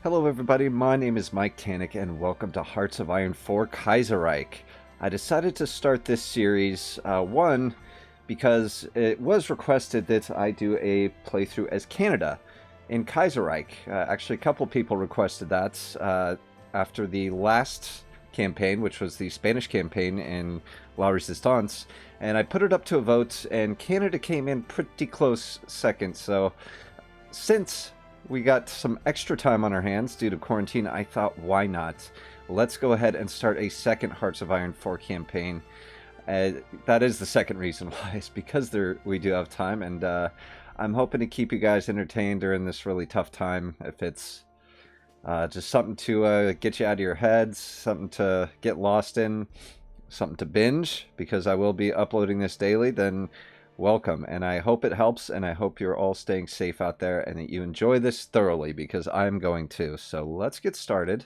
Hello everybody, my name is Mike Tannick and welcome to Hearts of Iron 4 Kaiserreich. I decided to start this series, one, because it was requested that I do a playthrough as Canada in Kaiserreich. Actually, a couple people requested that after the last campaign, which was the Spanish campaign in La Resistance, and I put it up to a vote, and Canada came in pretty close second, so since we got some extra time on our hands due to quarantine, I thought, why not? Let's go ahead and start a second Hearts of Iron 4 campaign. That is the second reason why, is because we do have time, and I'm hoping to keep you guys entertained during this really tough time. If it's just something to get you out of your heads, something to get lost in, something to binge, because I will be uploading this daily, then welcome, and I hope it helps, and I hope you're all staying safe out there and that you enjoy this thoroughly, because I'm going to. So let's get started.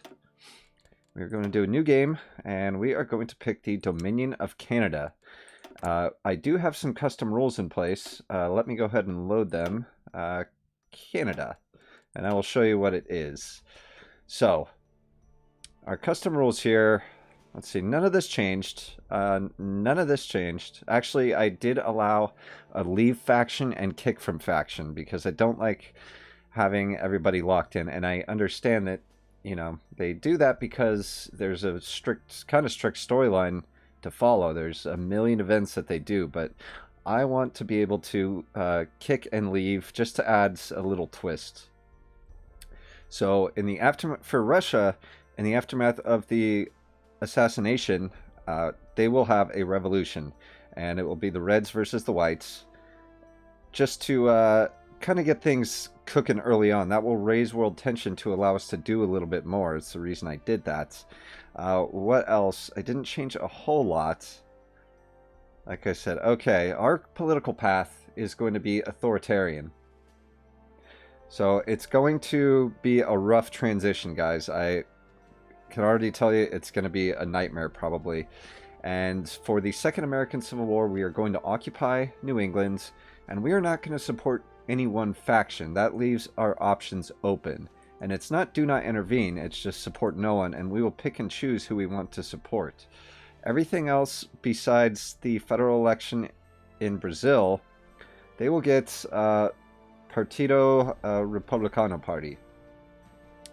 We're going to do a new game, and we are going to pick the Dominion of Canada. I do have some custom rules in place. Let me go ahead and load them. Canada, and I will show you what it is. So our custom rules here. Let's see, none of this changed. None of this changed. Actually, I did allow a leave faction and kick from faction because I don't like having everybody locked in. And I understand that, you know, they do that because there's a kind of strict storyline to follow. There's a million events that they do, but I want to be able to kick and leave just to add a little twist. So in the aftermath for Russia, in the aftermath of the assassination, they will have a revolution, and it will be the Reds versus the Whites, just to kind of get things cooking early on. That will raise world tension to allow us to do a little bit more. It's the reason I did that. What else? I didn't change a whole lot. Like I said, okay, our political path is going to be authoritarian. So it's going to be a rough transition, guys. I can already tell you it's going to be a nightmare probably. And for the Second American Civil War, we are going to occupy New England, and we are not going to support any one faction. That leaves our options open. And it's not do not intervene, it's just support no one, and we will pick and choose who we want to support. Everything else besides the federal election in Brazil, they will get Partido Republicano Party,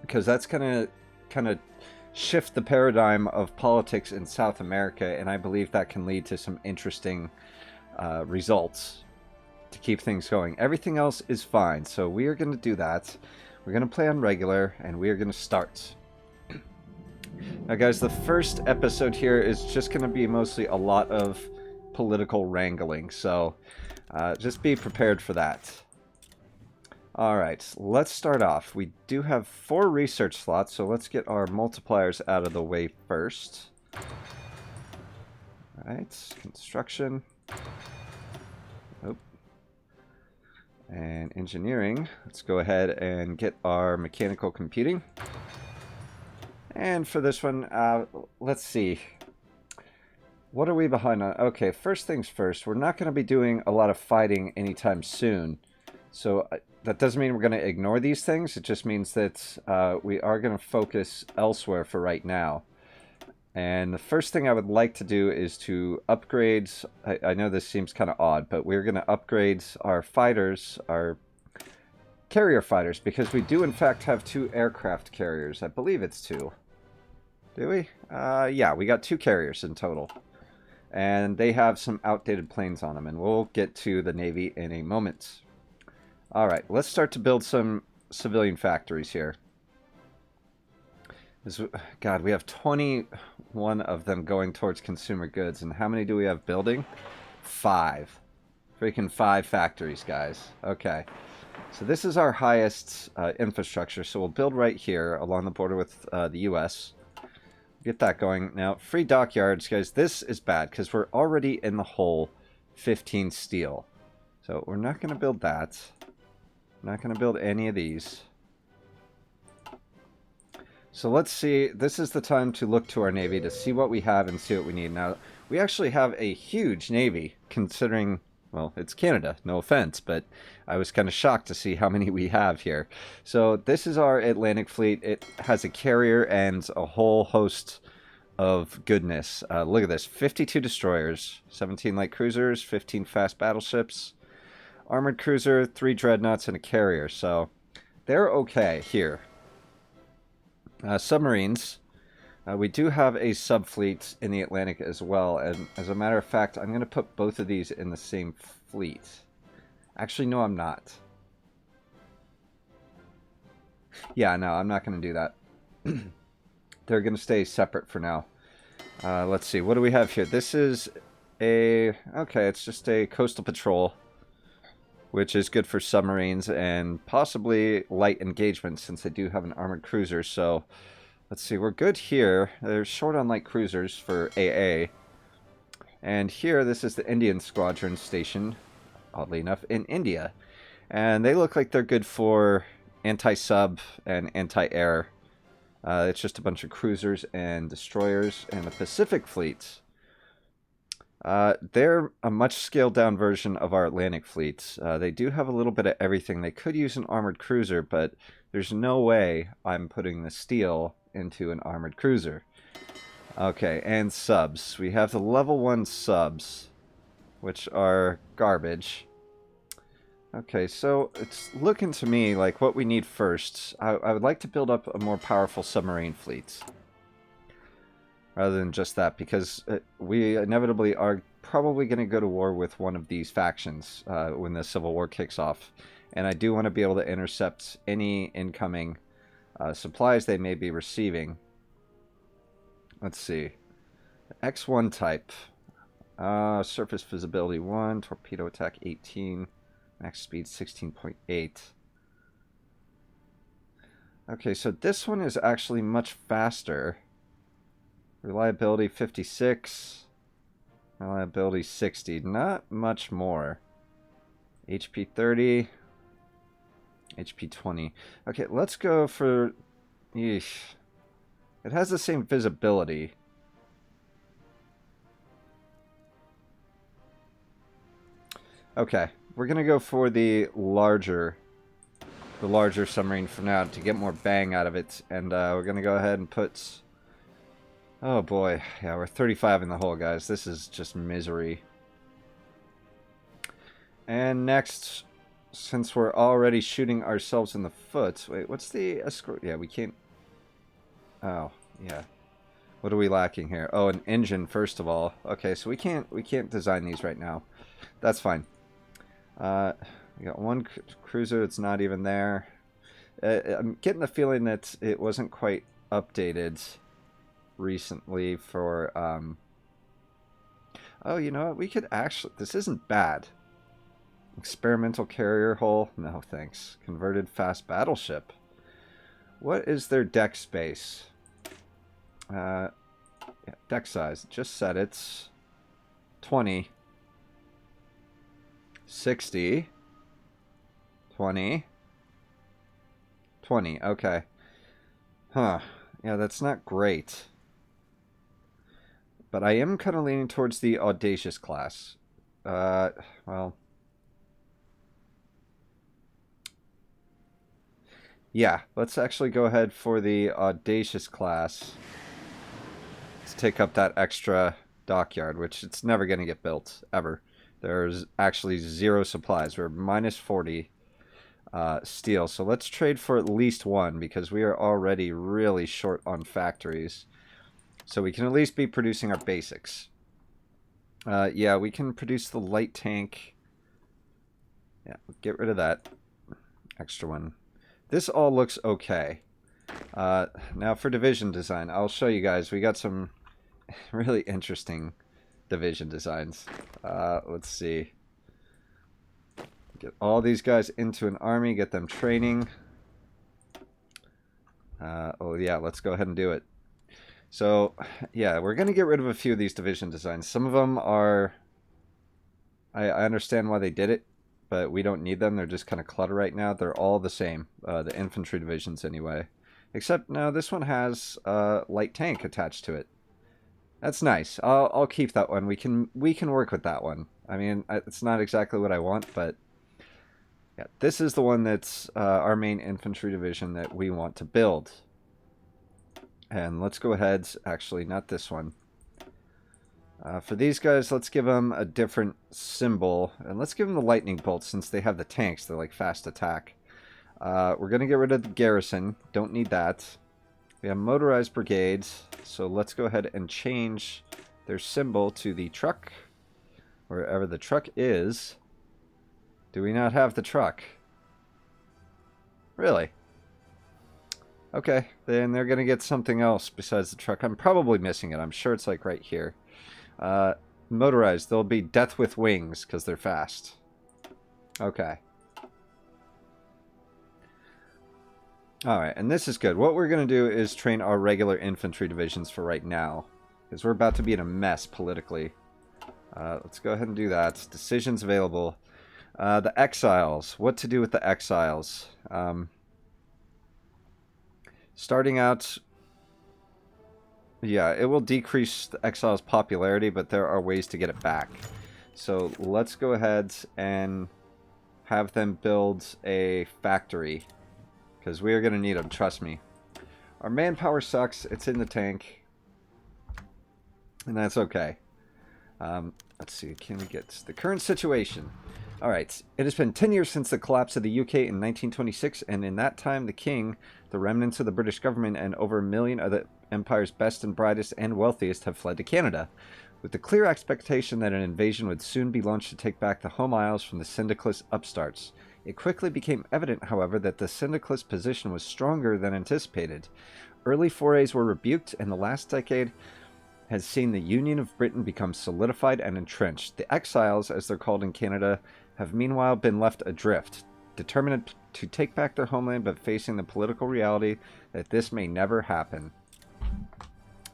because that's kind of shift the paradigm of politics in South America, and I believe that can lead to some interesting results to keep things going. Everything else is fine, so we are going to do that. We're going to play on regular, and we are going to start. Now guys, the first episode here is just going to be mostly a lot of political wrangling, so just be prepared for that. Alright, let's start off. We do have 4 research slots, so let's get our multipliers out of the way first. Alright, construction. Oh. And engineering. Let's go ahead and get our mechanical computing. And for this one, let's see. What are we behind on? Okay, first things first. We're not going to be doing a lot of fighting anytime soon. So that doesn't mean we're going to ignore these things. It just means that we are going to focus elsewhere for right now. And the first thing I would like to do is to upgrade. I know this seems kind of odd, but we're going to upgrade our fighters, our carrier fighters, because we do in fact have 2 aircraft carriers. I believe it's 2. Do we? Yeah, we got 2 carriers in total. And they have some outdated planes on them, and we'll get to the Navy in a moment. Alright, let's start to build some civilian factories here. God, we have 21 of them going towards consumer goods, and how many do we have building? 5. Freaking 5 factories, guys. Okay, so this is our highest infrastructure, so we'll build right here along the border with the US. Get that going. Now, free dockyards, guys, this is bad because we're already in the hole 15 steel. So we're not going to build that. Not going to build any of these. So let's see. This is the time to look to our Navy to see what we have and see what we need. Now, we actually have a huge Navy, considering well, it's Canada, no offense, but I was kind of shocked to see how many we have here. So this is our Atlantic fleet. It has a carrier and a whole host of goodness. Look at this, 52 destroyers, 17 light cruisers, 15 fast battleships, armored cruiser, 3 dreadnoughts, and a carrier. So they're okay here. Submarines. We do have a subfleet in the Atlantic as well, and as a matter of fact, I'm going to put both of these in the same fleet. Actually, no, I'm not. Yeah, no, I'm not going to do that. They're going to stay separate for now. Let's see, what do we have here? This is okay, it's just a coastal patrol, which is good for submarines and possibly light engagement since they do have an armored cruiser, so... Let's see, we're good here. They're short on light cruisers for AA. And here, this is the Indian Squadron station, oddly enough, in India. And they look like they're good for anti-sub and anti-air. It's just a bunch of cruisers and destroyers. And the Pacific fleet, they're a much scaled-down version of our Atlantic fleet. They do have a little bit of everything. They could use an armored cruiser, but there's no way I'm putting the steel into an armored cruiser. Okay, and subs. We have the level 1 subs, which are garbage. Okay, so it's looking to me like what we need first. I would like to build up a more powerful submarine fleet. Rather than just that, because we inevitably are probably going to go to war with one of these factions when the Civil War kicks off. And I do want to be able to intercept any incoming supplies they may be receiving. Let's see. X1 type. Surface visibility 1, torpedo attack 18, max speed 16.8. Okay, so this one is actually much faster. Reliability 56. Reliability 60. Not much more. HP 30. HP 20. Okay, let's go for... Yeesh. It has the same visibility. Okay, we're going to go for the larger submarine for now to get more bang out of it. And we're going to go ahead and put... Oh boy, yeah, we're 35 in the hole, guys. This is just misery. And next... Since we're already shooting ourselves in the foot... Wait, what's the escort? Yeah, we can't... Oh, yeah. What are we lacking here? Oh, an engine, first of all. Okay, so we can't design these right now. That's fine. We got one cruiser that's not even there. I'm getting the feeling that it wasn't quite updated recently for... Oh, you know what? We could actually... This isn't bad. Experimental carrier hull? No, thanks. Converted fast battleship. What is their deck space? Yeah, deck size. Just said it's 20. 60. 20. 20. Okay. Huh. Yeah, that's not great. But I am kind of leaning towards the Audacious class. Well... Yeah, let's actually go ahead for the Audacious class. Let's take up that extra dockyard, which it's never going to get built, ever. There's actually 0 supplies. We're minus 40 steel. So let's trade for at least 1, because we are already really short on factories. So we can at least be producing our basics. Yeah, we can produce the light tank. Yeah, get rid of that extra one. This all looks okay. Now for division design, I'll show you guys. We got some really interesting division designs. Let's see. Get all these guys into an army, get them training. Oh yeah, let's go ahead and do it. So, yeah, we're going to get rid of a few of these division designs. Some of them are... I understand why they did it, but we don't need them. They're just kind of clutter right now. They're all the same, the infantry divisions anyway. Except, no, this one has a light tank attached to it. That's nice. I'll keep that one. We can work with that one. I mean, it's not exactly what I want, but yeah, this is the one that's our main infantry division that we want to build. And let's go ahead. Actually, not this one. For these guys, let's give them a different symbol. And let's give them the lightning bolt since they have the tanks. They're like fast attack. We're going to get rid of the garrison. Don't need that. We have motorized brigades. So let's go ahead and change their symbol to the truck. Wherever the truck is. Do we not have the truck? Really? Okay, then they're going to get something else besides the truck. I'm probably missing it. I'm sure it's like right here. Motorized, they'll be death with wings because they're fast. Okay. Alright, and this is good. What we're going to do is train our regular infantry divisions for right now. Because we're about to be in a mess politically. Let's go ahead and do that. Decisions available. The exiles. What to do with the exiles? Starting out... Yeah, it will decrease the exiles' popularity, but there are ways to get it back. So let's go ahead and have them build a factory. Because we are going to need them, trust me. Our manpower sucks. It's in the tank. And that's okay. Let's see, can we get the current situation? Alright, it has been 10 years since the collapse of the UK in 1926, and in that time the king, the remnants of the British government, and over 1 million of the empire's best and brightest and wealthiest have fled to Canada, with the clear expectation that an invasion would soon be launched to take back the home isles from the syndicalist upstarts. It quickly became evident, however, that the syndicalist position was stronger than anticipated. Early forays were rebuked, and the last decade has seen the Union of Britain become solidified and entrenched. The exiles, as they're called in Canada, have meanwhile been left adrift, determined to take back their homeland but facing the political reality that this may never happen.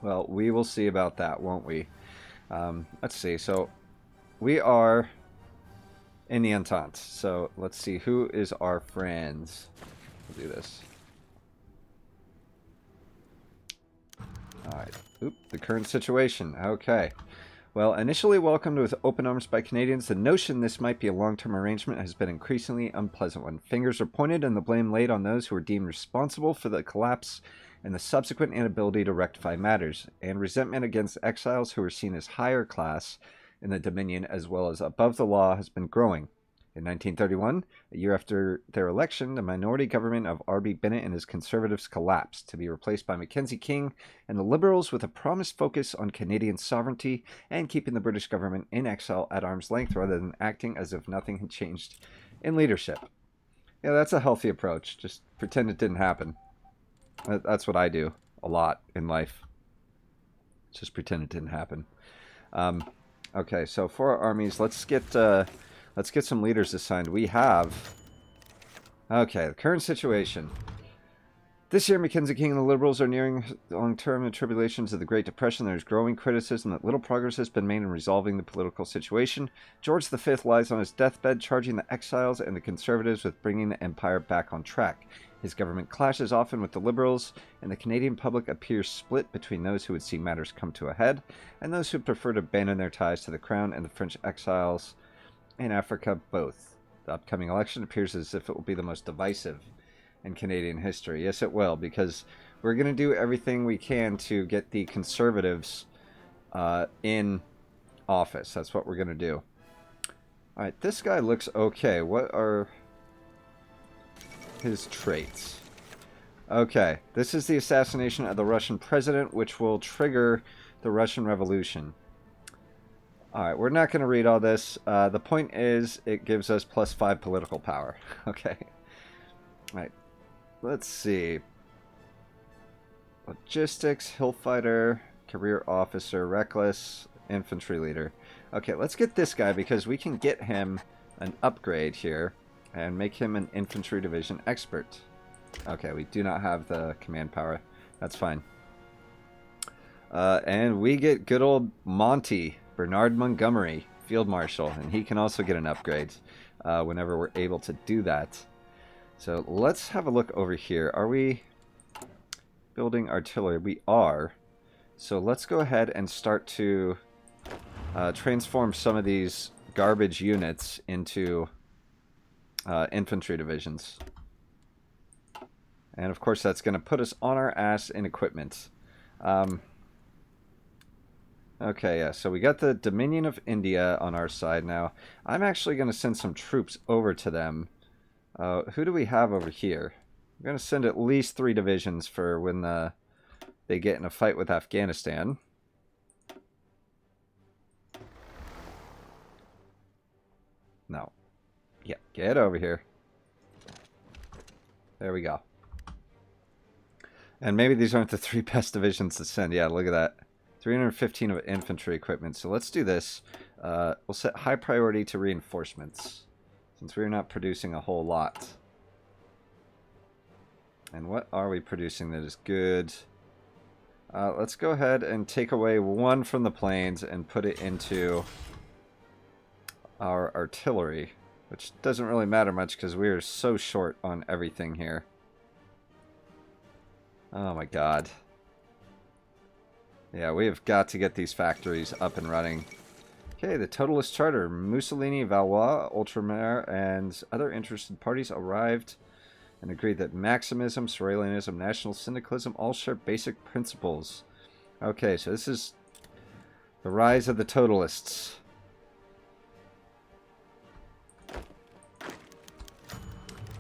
Well, we will see about that, won't we? Let's see. So, we are in the Entente. So, let's see. Who is our friends? We'll do this. Alright. Oop, the current situation. Okay. Well, initially welcomed with open arms by Canadians, the notion this might be a long-term arrangement has been increasingly unpleasant one. Fingers are pointed and the blame laid on those who were deemed responsible for the collapse and the subsequent inability to rectify matters, and resentment against exiles who were seen as higher class in the Dominion as well as above the law has been growing. In 1931, a year after their election, the minority government of R.B. Bennett and his Conservatives collapsed, to be replaced by Mackenzie King and the Liberals with a promised focus on Canadian sovereignty and keeping the British government in exile at arm's length rather than acting as if nothing had changed in leadership. Yeah, that's a healthy approach. Just pretend it didn't happen. That's what I do a lot in life. Just pretend it didn't happen. Okay, so for our armies, let's get some leaders assigned. We have... Okay, the current situation. This year, Mackenzie King and the Liberals are nearing long-term tribulations of the Great Depression. There is growing criticism that little progress has been made in resolving the political situation. George V lies on his deathbed, charging the exiles and the Conservatives with bringing the empire back on track. His government clashes often with the Liberals, and the Canadian public appears split between those who would see matters come to a head and those who prefer to abandon their ties to the Crown and the French exiles in Africa both. The upcoming election appears as if it will be the most divisive in Canadian history. Yes, it will, because we're going to do everything we can to get the Conservatives in office. That's what we're going to do. Alright, this guy looks okay. What are his traits? Okay, this is the assassination of the Russian president, which will trigger the Russian Revolution. Alright, we're not going to read all this. The point is, it gives us +5 political power. Okay. Alright, let's see. Logistics, hill fighter, career officer, reckless, infantry leader. Okay, let's get this guy because we can get him an upgrade here and make him an infantry division expert. Okay, we do not have the command power. That's fine. And we get good old Monty, Bernard Montgomery, Field Marshal, and he can also get an upgrade whenever we're able to do that. So let's have a look over here. Are we building artillery? We are. So let's go ahead and start to transform some of these garbage units into infantry divisions. And of course that's going to put us on our ass in equipment. Okay, yeah, so we got the Dominion of India on our side now. I'm actually going to send some troops over to them. Who do we have over here? I'm going to send at least 3 divisions for when they get in a fight with Afghanistan. No. Yeah, get over here. There we go. And maybe these aren't the 3 best divisions to send. Yeah, look at that. 315 of infantry equipment. So let's do this. We'll set high priority to reinforcements, since we're not producing a whole lot. And what are we producing that is good? Let's go ahead and take away 1 from the planes and put it into our artillery, which doesn't really matter much because we are so short on everything here. Oh my god. Yeah, we have got to get these factories up and running. Okay, the Totalist Charter. Mussolini, Valois, Ultramar, and other interested parties arrived and agreed that Maximism, Sorelianism, National Syndicalism all share basic principles. Okay, so this is the rise of the Totalists.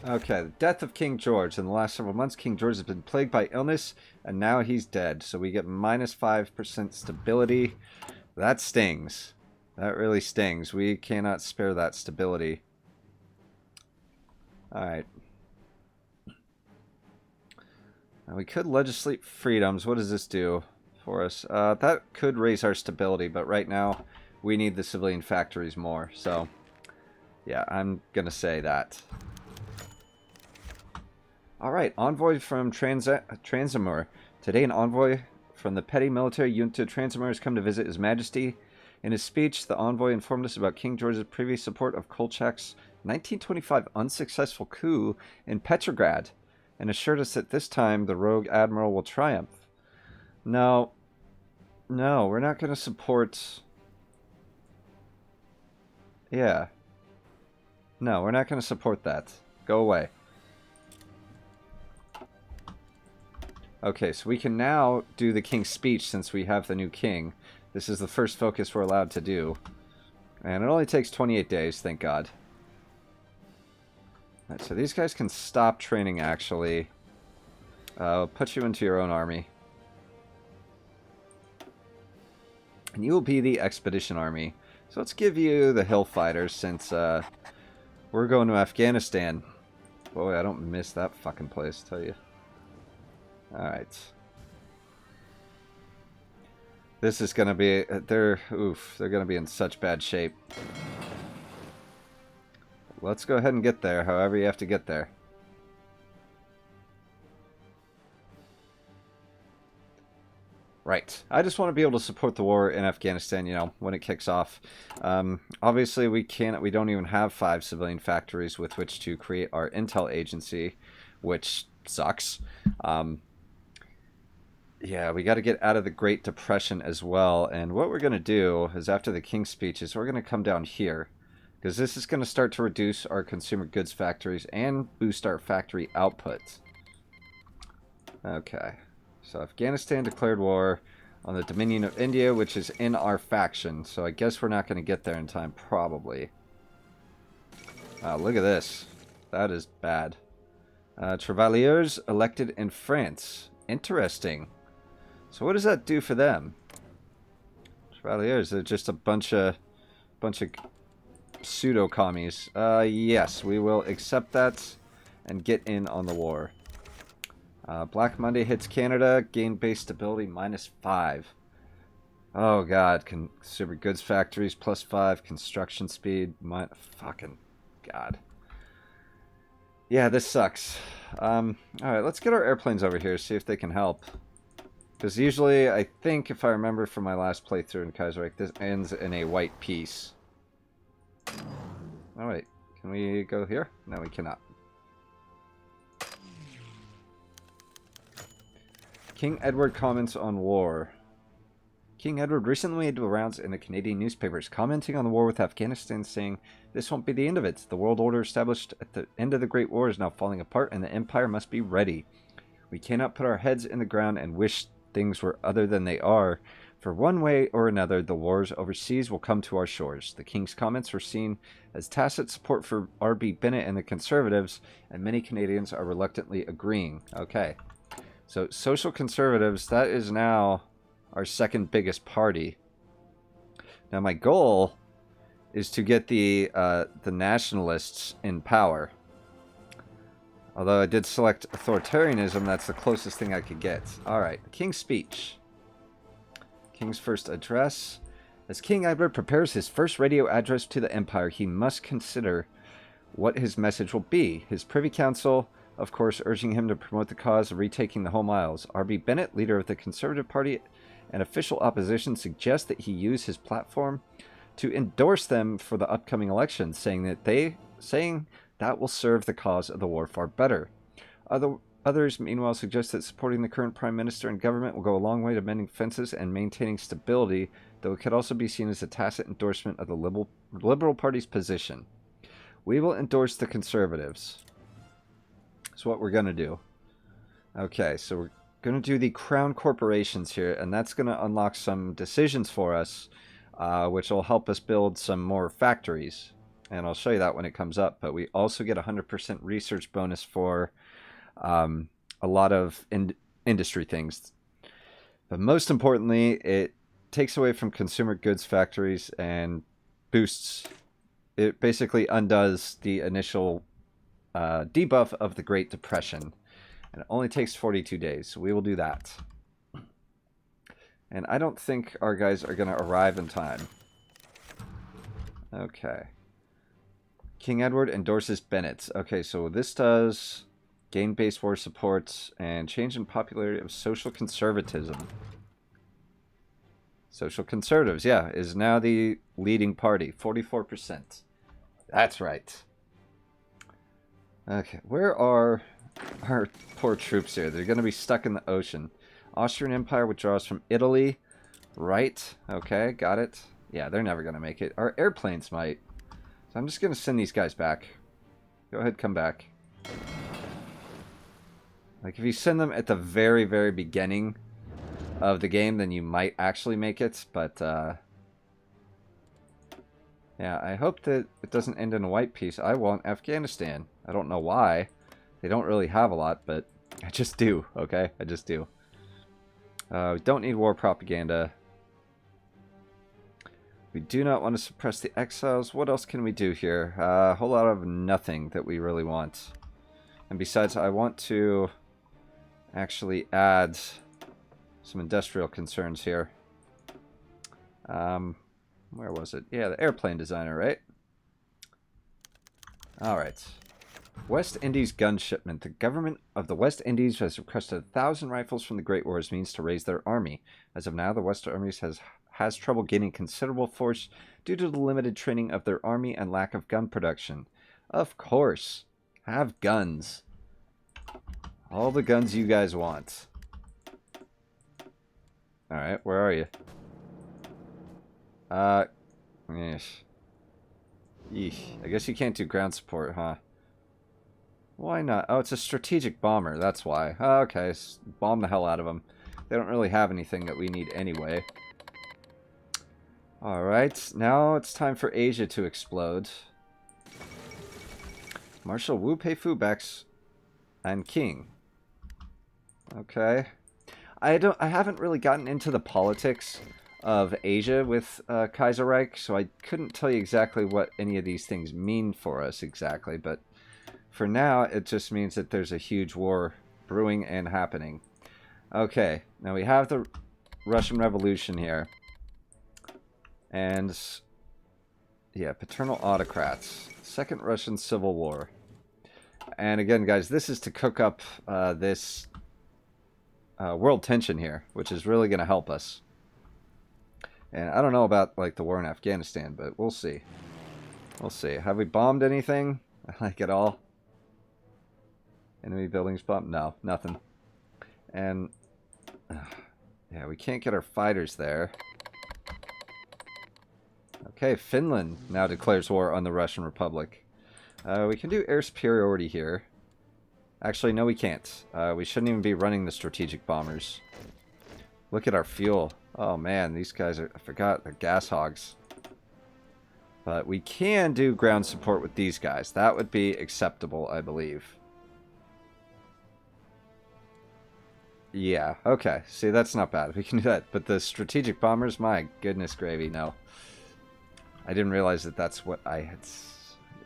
Okay, the death of King George. In the last several months, King George has been plagued by illness, and now he's dead. So we get minus 5% stability. That stings. That really stings. We cannot spare that stability. Alright. Now we could legislate freedoms. What does this do for us? That could raise our stability, but right now we need the civilian factories more. So, yeah, I'm going to say that. Alright, envoy from Transamur. Today an envoy from the petty military junta Transamur has come to visit His Majesty. In his speech, the envoy informed us about King George's previous support of Kolchak's 1925 unsuccessful coup in Petrograd, and assured us that this time the rogue admiral will triumph. No, we're not going to support... Yeah. No, we're not going to support that. Go away. Okay, so we can now do the king's speech since we have the new king. This is the first focus we're allowed to do. And it only takes 28 days, thank God. Alright, so these guys can stop training, actually. I'll put you into your own army. And you will be the expedition army. So let's give you the hill fighters since we're going to Afghanistan. Boy, I don't miss that fucking place, tell you. Alright. This is going to be... they're going to be in such bad shape. Let's go ahead and get there, however you have to get there. Right. I just want to be able to support the war in Afghanistan, you know, when it kicks off. Obviously, we don't even have 5 civilian factories with which to create our intel agency, which sucks. Yeah, we got to get out of the Great Depression as well. And what we're going to do is after the King's speech is we're going to come down here. Because this is going to start to reduce our consumer goods factories and boost our factory output. Okay. So Afghanistan declared war on the Dominion of India, which is in our faction. So I guess we're not going to get there in time, probably. Wow, look at this. That is bad. Travailleurs elected in France. Interesting. So what does that do for them? Travailleurs, they're just a bunch of pseudo-commies. Yes, we will accept that and get in on the war. Black Monday hits Canada. Gain base stability -5. Oh god, consumer goods factories +5. Construction speed fucking god. Yeah, this sucks. Alright, let's get our airplanes over here, see if they can help. Because usually, I think, if I remember from my last playthrough in Kaiserreich, this ends in a white piece. Oh wait, can we go here? No, we cannot. King Edward comments on war. King Edward recently made the rounds in the Canadian newspapers, commenting on the war with Afghanistan, saying, "This won't be the end of it. The world order established at the end of the Great War is now falling apart, and the Empire must be ready. We cannot put our heads in the ground and wish things were other than they are. For one way or another, the wars overseas will come to our shores." The King's comments were seen as tacit support for R.B. Bennett and the Conservatives, and many Canadians are reluctantly agreeing. Okay. So, Social Conservatives, that is now our second biggest party. Now, my goal is to get the nationalists in power. Although I did select authoritarianism, that's the closest thing I could get. Alright, the King's speech. King's first address. As King Edward prepares his first radio address to the Empire, he must consider what his message will be. His Privy Council, of course, urging him to promote the cause of retaking the home isles. R.B. Bennett, leader of the Conservative Party and official opposition, suggests that he use his platform to endorse them for the upcoming election, saying that will serve the cause of the war far better. Others, meanwhile, suggest that supporting the current Prime Minister and government will go a long way to mending fences and maintaining stability, though it could also be seen as a tacit endorsement of the Liberal Party's position. We will endorse the Conservatives. That's what we're going to do. Okay, so we're going to do the Crown Corporations here, and that's going to unlock some decisions for us, which will help us build some more factories. And I'll show you that when it comes up. But we also get a 100% research bonus for a lot of industry things. But most importantly, it takes away from consumer goods factories and boosts. It basically undoes the initial debuff of the Great Depression. And it only takes 42 days, so we will do that. And I don't think our guys are going to arrive in time. Okay. King Edward endorses Bennett. Okay, so this does gain base war support and change in popularity of social conservatism. Social Conservatives, yeah, is now the leading party. 44%. That's right. Okay, where are our poor troops here? They're going to be stuck in the ocean. Austrian Empire withdraws from Italy. Right. Okay, got it. Yeah, they're never going to make it. Our airplanes might. So I'm just going to send these guys back. Go ahead, come back. Like, if you send them at the very, very beginning of the game, then you might actually make it. But, yeah, I hope that it doesn't end in a white peace. I want Afghanistan. I don't know why. They don't really have a lot, but I just do, okay? I just do. We don't need war propaganda. We do not want to suppress the exiles. What else can we do here? A whole lot of nothing that we really want. And besides, I want to actually add some industrial concerns here. Where was it? Yeah, the airplane designer, right? Alright. West Indies gun shipment. The government of the West Indies has requested 1,000 rifles from the Great War as means to raise their army. As of now, the Western armies has trouble gaining considerable force due to the limited training of their army and lack of gun production. Of course. Have guns. All the guns you guys want. Alright, where are you? Yeesh. I guess you can't do ground support, huh? Why not? Oh, it's a strategic bomber, that's why. Oh, okay, bomb the hell out of them. They don't really have anything that we need anyway. Alright, now it's time for Asia to explode. Marshal Wu Peifu backs and King. Okay. I haven't really gotten into the politics of Asia with Kaiserreich, so I couldn't tell you exactly what any of these things mean for us exactly, but for now, it just means that there's a huge war brewing and happening. Okay, now we have the Russian Revolution here. And, yeah, paternal autocrats. Second Russian Civil War. And again, guys, this is to cook up this world tension here, which is really going to help us. And I don't know about, like, the war in Afghanistan, but we'll see. We'll see. Have we bombed anything, like, at all? Enemy buildings bombed? No, nothing. And, yeah, we can't get our fighters there. Okay, Finland now declares war on the Russian Republic. We can do air superiority here. Actually, no, we can't. We shouldn't even be running the strategic bombers. Look at our fuel. Oh man, these guys are, I forgot, they're gas hogs. But we can do ground support with these guys. That would be acceptable, I believe. Yeah, okay. See, that's not bad. We can do that. But the strategic bombers, my goodness gravy, no. I didn't realize that that's what I had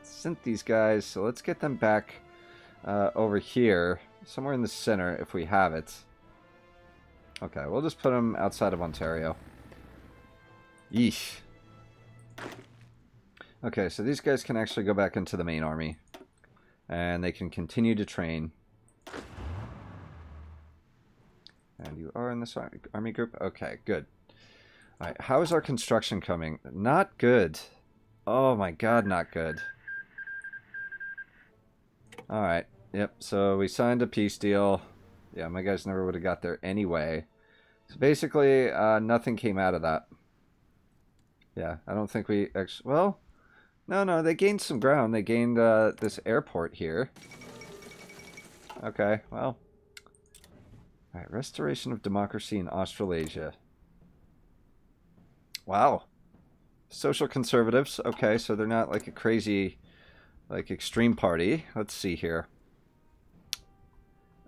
sent these guys. So let's get them back over here. Somewhere in the center, if we have it. Okay, we'll just put them outside of Ontario. Yeesh. Okay, so these guys can actually go back into the main army. And they can continue to train. And you are in this army group? Okay, good. Alright, how is our construction coming? Not good. Oh my god, not good. Alright, yep, so we signed a peace deal. Yeah, my guys never would have got there anyway. So basically, nothing came out of that. Yeah, I don't think we actually... Well, no, they gained some ground. They gained this airport here. Okay, well... Alright, restoration of democracy in Australasia. Wow. Social conservatives. Okay, so they're not like a crazy, like, extreme party. Let's see here.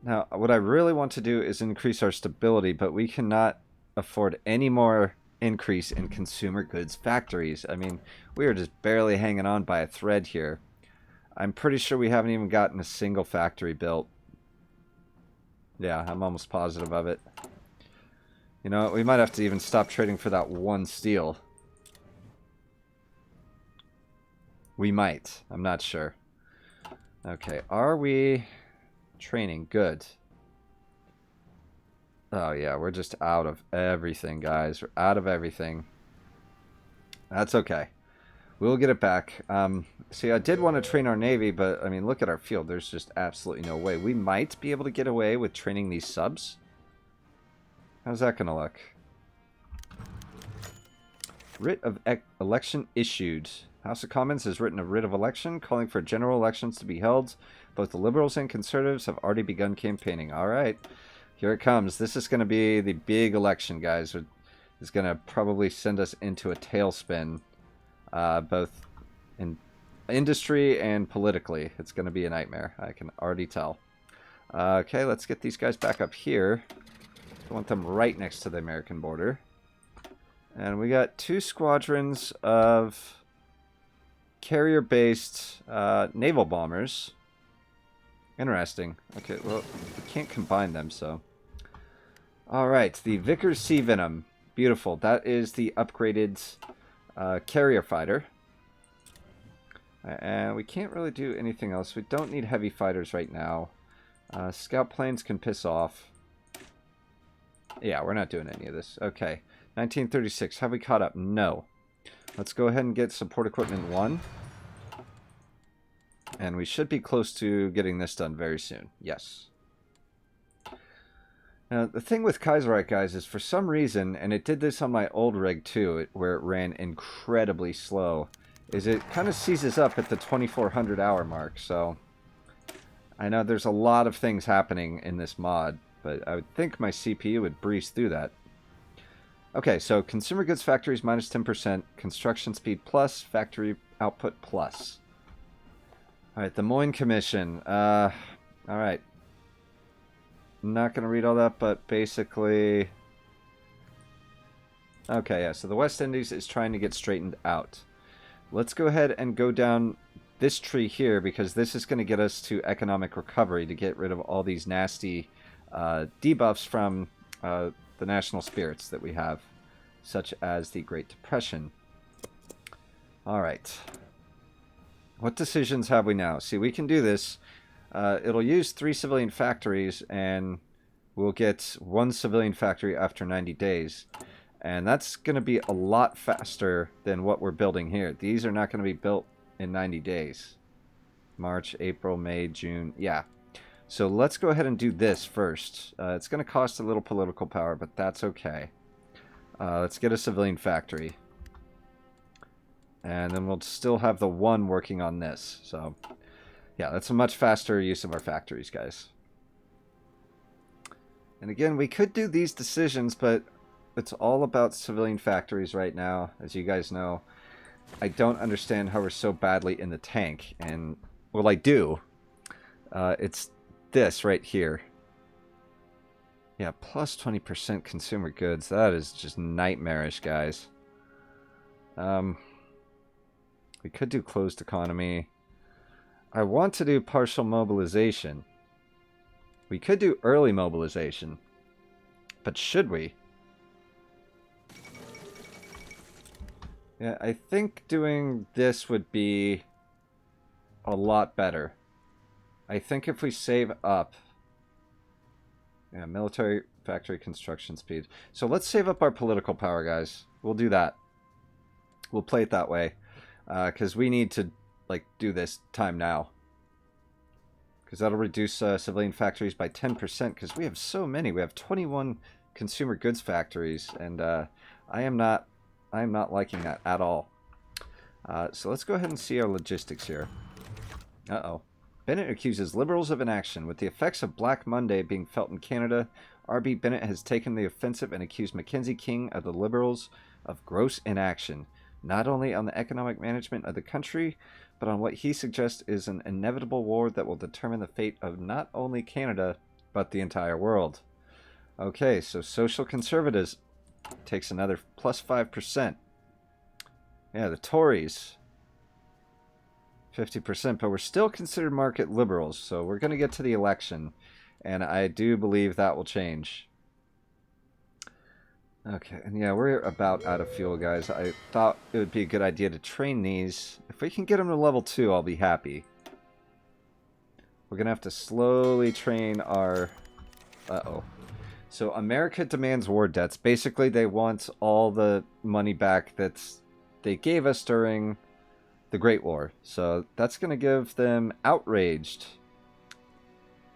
Now, what I really want to do is increase our stability, but we cannot afford any more increase in consumer goods factories. I mean, we are just barely hanging on by a thread here. I'm pretty sure we haven't even gotten a single factory built. Yeah, I'm almost positive of it. You know, we might have to even stop trading for that one steel. We might. I'm not sure. Okay, are we training? Good. Oh yeah, we're just out of everything, guys. We're out of everything. That's okay. We'll get it back. See, I did want to train our Navy, but, I mean, look at our field. There's just absolutely no way. We might be able to get away with training these subs. How's that going to look? Writ of election issued. House of Commons has written a writ of election calling for general elections to be held. Both the Liberals and Conservatives have already begun campaigning. All right. Here it comes. This is going to be the big election, guys. It's going to probably send us into a tailspin. Both in industry and politically. It's going to be a nightmare. I can already tell. Okay, let's get these guys back up here. I want them right next to the American border. And we got 2 squadrons of carrier-based naval bombers. Interesting. Okay, well, we can't combine them, so... Alright, the Vickers Sea Venom. Beautiful. That is the upgraded... carrier fighter. And we can't really do anything else. We don't need heavy fighters right now. Scout planes can piss off. Yeah, we're not doing any of this. Okay. 1936. Have we caught up? No. Let's go ahead and get support equipment 1. And we should be close to getting this done very soon. Yes. Now, the thing with Kaiserreich, guys, is for some reason, and it did this on my old rig too, where it ran incredibly slow, is it kind of seizes up at the 2400 hour mark. So I know there's a lot of things happening in this mod, but I would think my CPU would breeze through that. Okay, so consumer goods factories minus 10%, construction speed plus, factory output plus. Alright, the Moyne Commission. Alright. I'm not going to read all that, but basically... Okay, yeah, so the West Indies is trying to get straightened out. Let's go ahead and go down this tree here, because this is going to get us to economic recovery to get rid of all these nasty debuffs from the national spirits that we have, such as the Great Depression. Alright. What decisions have we now? See, we can do this. It'll use 3 civilian factories, and we'll get 1 civilian factory after 90 days. And that's going to be a lot faster than what we're building here. These are not going to be built in 90 days. March, April, May, June. Yeah. So let's go ahead and do this first. It's going to cost a little political power, but that's okay. Let's get a civilian factory. And then we'll still have the one working on this. So, yeah, that's a much faster use of our factories, guys. And again, we could do these decisions, but it's all about civilian factories right now, as you guys know. I don't understand how we're so badly in the tank. And, well, I do. It's this right here. Yeah, plus 20% consumer goods. That is just nightmarish, guys. We could do closed economy. I want to do partial mobilization. We could do early mobilization. But should we? Yeah, I think doing this would be a lot better. I think if we save up... Yeah, military factory construction speed. So let's save up our political power, guys. We'll do that. We'll play it that way. Because we need to, like, do this time now. Because that'll reduce civilian factories by 10%. Because we have so many. We have 21 consumer goods factories. And I am not liking that at all. So let's go ahead and see our logistics here. Uh-oh. Bennett accuses Liberals of inaction. With the effects of Black Monday being felt in Canada, R.B. Bennett has taken the offensive and accused Mackenzie King of the Liberals of gross inaction, not only on the economic management of the country, but on what he suggests is an inevitable war that will determine the fate of not only Canada, but the entire world. Okay, so social conservatives takes another plus 5%. Yeah, the Tories... 50%, but we're still considered market liberals, so we're going to get to the election, and I do believe that will change. Okay, and yeah, we're about out of fuel, guys. I thought it would be a good idea to train these. If we can get them to level 2, I'll be happy. We're going to have to slowly train our... Uh-oh. So America demands war debts. Basically, they want all the money back that they gave us during... the Great War. So that's going to give them outraged.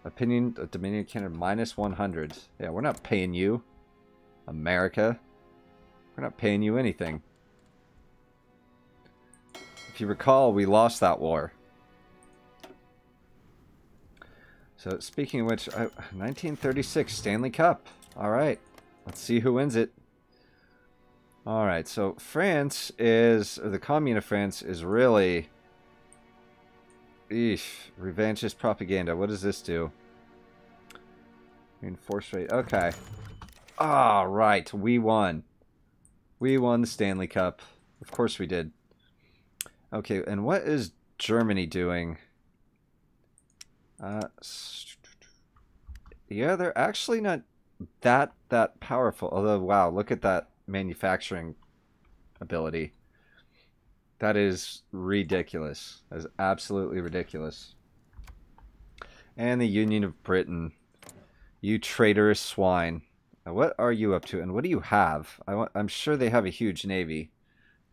Opinion of Dominion Canada minus 100. Yeah, we're not paying you, America. We're not paying you anything. If you recall, we lost that war. So speaking of which, 1936 Stanley Cup. All right, let's see who wins it. Alright, so France is, or the Commune of France is really... Eesh, revanchist propaganda. What does this do? Reinforce rate, okay. Alright, we won. We won the Stanley Cup. Of course we did. Okay, and what is Germany doing? Yeah, they're actually not that powerful. Although, wow, look at that manufacturing ability. That is ridiculous. That is absolutely ridiculous. And the Union of Britain. You traitorous swine. Now, what are you up to? And what do you have? I'm sure they have a huge navy.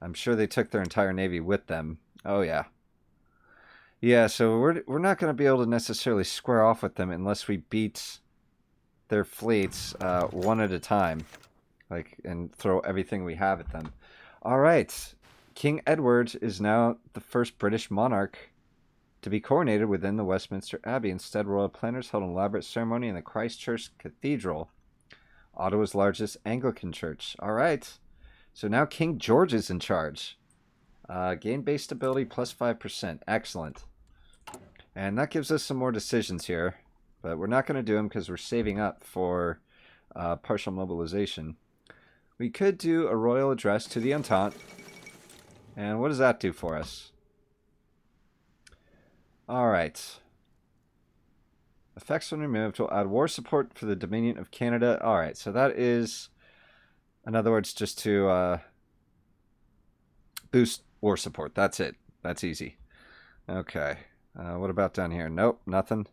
I'm sure they took their entire navy with them. Oh, yeah. Yeah, so we're not going to be able to necessarily square off with them unless we beat their fleets one at a time. And throw everything we have at them. Alright. King Edward is now the first British monarch to be coronated within the Westminster Abbey. Instead, royal planners held an elaborate ceremony in the Christchurch Cathedral, Ottawa's largest Anglican church. Alright. So now King George is in charge. Gain-based stability plus 5%. Excellent. And that gives us some more decisions here. But we're not going to do them because we're saving up for partial mobilization. We could do a royal address to the Entente. And what does that do for us? Alright. Effects when removed will add war support for the Dominion of Canada. Alright, so that is, in other words, just to boost war support. That's it. That's easy. Okay. What about down here? Nope, nothing.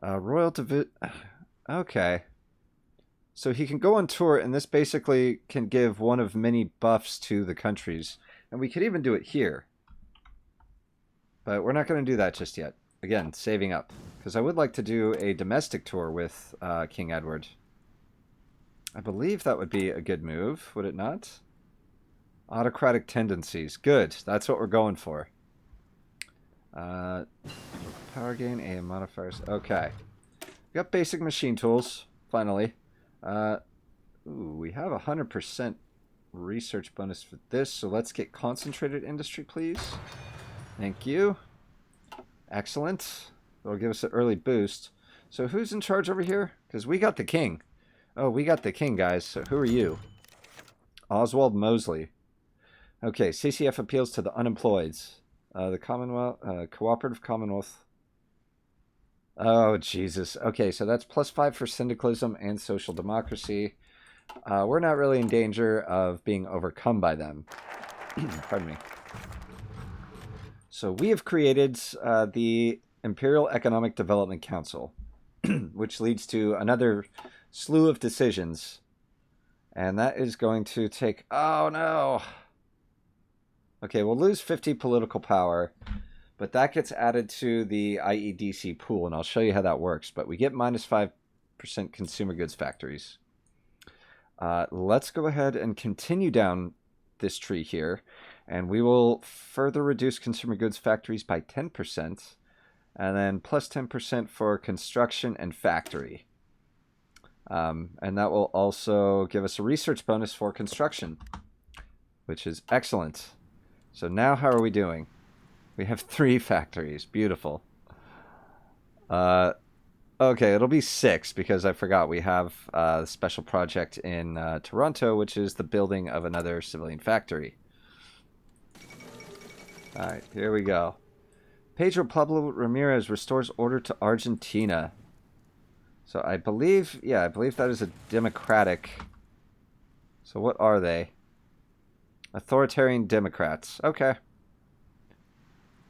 Royal Divi... Okay. So he can go on tour, and this basically can give one of many buffs to the countries. And we could even do it here. But we're not going to do that just yet. Again, saving up. Because I would like to do a domestic tour with King Edward. I believe that would be a good move, would it not? Autocratic tendencies. Good. That's what we're going for. Power gain, AM modifiers. Okay. We got basic machine tools, finally. We have 100% research bonus for this, so let's get concentrated industry, please. Thank you. Excellent. That'll give us an early boost. So who's in charge over here? Because we got the king. Oh, we got the king, guys. So who are you? Oswald Mosley. Okay, CCF appeals to the unemployed. The Commonwealth, Cooperative Commonwealth. Oh, Jesus. Okay, so that's +5 for syndicalism and social democracy. We're not really in danger of being overcome by them. Pardon me. So we have created the Imperial Economic Development Council, which leads to another slew of decisions. And that is going to take... Oh, no! Okay, we'll lose 50 political power, but that gets added to the IEDC pool, and I'll show you how that works. But we get -5% consumer goods factories. Let's go ahead and continue down this tree here, and we will further reduce consumer goods factories by 10%, and then plus 10% for construction and factory. And that will also give us a research bonus for construction, which is excellent. So now how are we doing? We have 3 factories. Beautiful. Okay, it'll be 6 because I forgot we have a special project in Toronto, which is the building of another civilian factory. Alright, here we go. Pedro Pablo Ramirez restores order to Argentina. So I believe that is a democratic. So what are they? Authoritarian Democrats. Okay.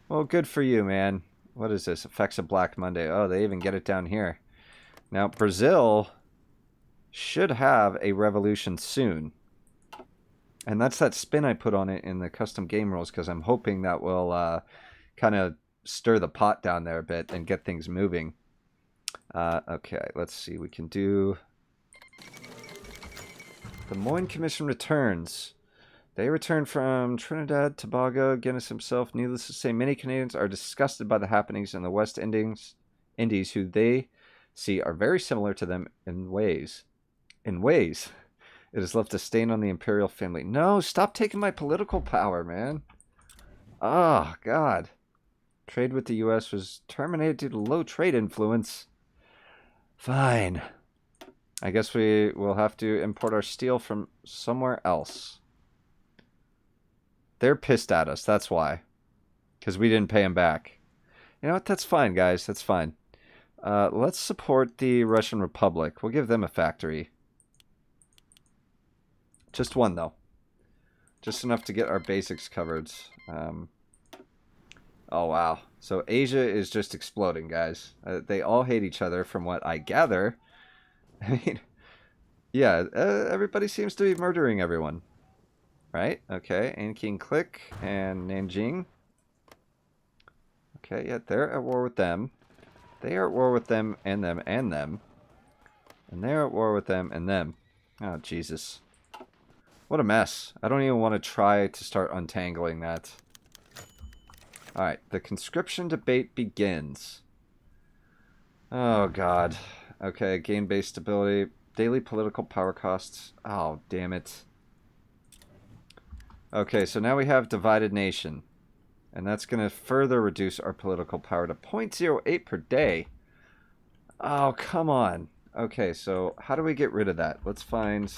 Well, good for you, man. What is this? Effects of Black Monday. Oh, they even get it down here. Now, Brazil should have a revolution soon. And that's that spin I put on it in the custom game rules, because I'm hoping that will kind of stir the pot down there a bit and get things moving. Okay, let's see. We can do... The Moyne Commission returns. They return from Trinidad, Tobago. Guinness himself. Needless to say, many Canadians are disgusted by the happenings in the West Indies, who they see are very similar to them in ways. In ways. It has left a stain on the imperial family. No, stop taking my political power, man. Oh, God. Trade with the U.S. was terminated due to low trade influence. Fine. I guess we will have to import our steel from somewhere else. They're pissed at us, that's why. Because we didn't pay them back. You know what, that's fine, guys, that's fine. Let's support the Russian Republic. We'll give them a factory. Just one, though. Just enough to get our basics covered. Oh, wow. So Asia is just exploding, guys. They all hate each other, from what I gather. I mean, yeah, everybody seems to be murdering everyone. Right? Okay, Anqing Click and Nanjing. Okay, yeah, they're at war with them. They are at war with them and them and them. And they're at war with them and them. Oh, Jesus. What a mess. I don't even want to try to start untangling that. Alright, the conscription debate begins. Oh, God. Okay, gain-based stability. Daily political power costs. Oh, damn it. Okay, so now we have divided nation. And that's going to further reduce our political power to 0.08 per day. Oh, come on. Okay, so how do we get rid of that? Let's find...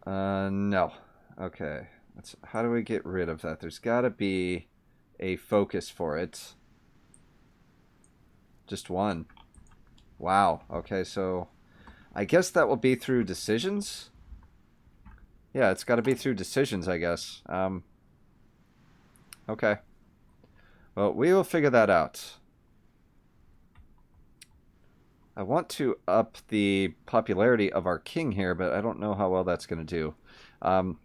no. Okay. How do we get rid of that? There's got to be a focus for it. Just one. Wow. Okay, so... I guess that will be through decisions. Yeah, it's got to be through decisions, I guess. Okay. Well, we will figure that out. I want to up the popularity of our king here, but I don't know how well that's going to do.